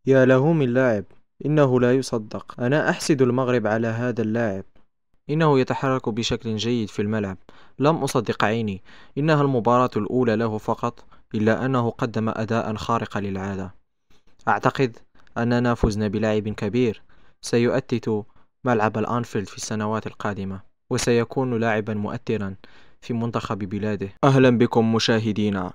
يا له من لاعب، إنه لا يصدق. أنا أحسد المغرب على هذا اللاعب، إنه يتحرك بشكل جيد في الملعب. لم أصدق عيني، إنها المباراة الأولى له فقط، إلا أنه قدم أداء خارق للعادة. أعتقد أننا فزنا بلاعب كبير سيؤتت ملعب الأنفيلد في السنوات القادمة، وسيكون لاعبا مؤثرا في منتخب بلاده. أهلا بكم مشاهدينا.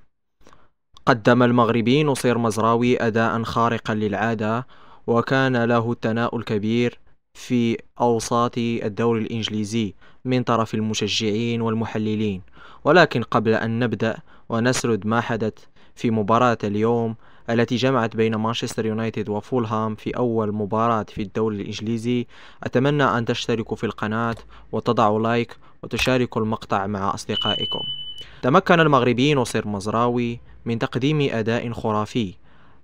قدم المغربي نصير مزراوي أداء خارقا للعادة، وكان له الثناء الكبير في أوساط الدوري الإنجليزي من طرف المشجعين والمحللين. ولكن قبل أن نبدأ ونسرد ما حدث في مباراة اليوم التي جمعت بين مانشستر يونايتد وفولهام في أول مباراة في الدوري الإنجليزي، أتمنى أن تشتركوا في القناة وتضعوا لايك وتشاركوا المقطع مع أصدقائكم. تمكن المغربي نصير مزراوي من تقديم أداء خرافي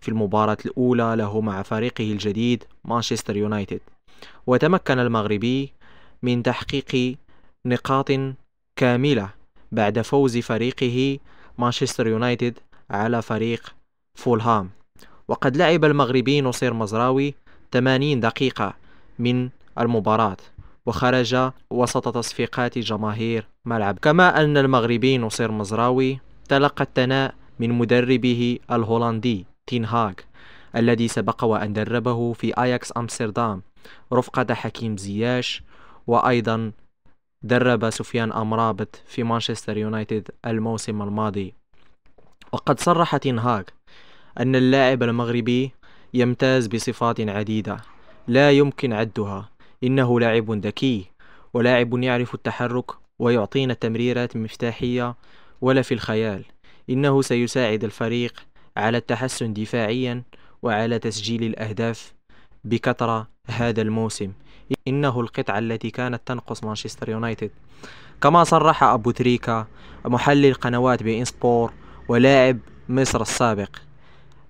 في المباراة الأولى له مع فريقه الجديد مانشستر يونايتد، وتمكن المغربي من تحقيق نقاط كاملة بعد فوز فريقه مانشستر يونايتد على فريق فولهام. وقد لعب المغربي نصير مزراوي 80 دقيقة من المباراة، وخرج وسط تصفيقات جماهير ملعب. كما أن المغربي نصير مزراوي تلقى الثناء من مدربه الهولندي تين هاغ، الذي سبق وأن دربه في أياكس أمستردام رفقة حكيم زياش، وأيضا درب سفيان أمرابط في مانشستر يونايتد الموسم الماضي. وقد صرح تين هاغ أن اللاعب المغربي يمتاز بصفات عديدة لا يمكن عدها. إنه لاعب ذكي، ولاعب يعرف التحرك، ويعطينا تمريرات مفتاحية ولا في الخيال. إنه سيساعد الفريق على التحسن دفاعيا وعلى تسجيل الأهداف بكثرة هذا الموسم. إنه القطعة التي كانت تنقص مانشستر يونايتد. كما صرح أبو تريكة محلل قنوات بي إن سبور ولاعب مصر السابق،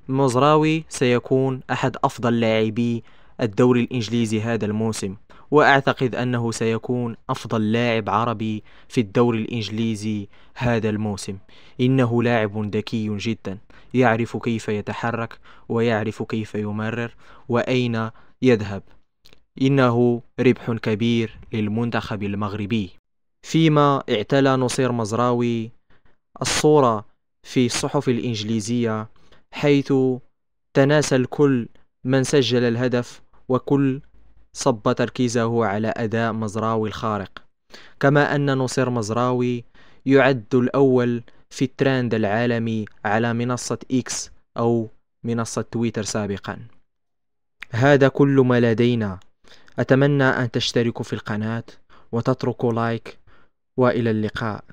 مزراوي سيكون أحد أفضل لاعبي الدوري الإنجليزي هذا الموسم، وأعتقد أنه سيكون أفضل لاعب عربي في الدوري الإنجليزي هذا الموسم. إنه لاعب ذكي جدا، يعرف كيف يتحرك ويعرف كيف يمرر وأين يذهب. إنه ربح كبير للمنتخب المغربي. فيما اعتلى نصير مزراوي الصورة في الصحف الإنجليزية، حيث تناسى الكل من سجل الهدف، وكل صب تركيزه على أداء مزراوي الخارق. كما أن نصير مزراوي يعد الأول في الترند العالمي على منصة إكس أو منصة تويتر سابقا. هذا كل ما لدينا. أتمنى أن تشتركوا في القناة وتتركوا لايك، وإلى اللقاء.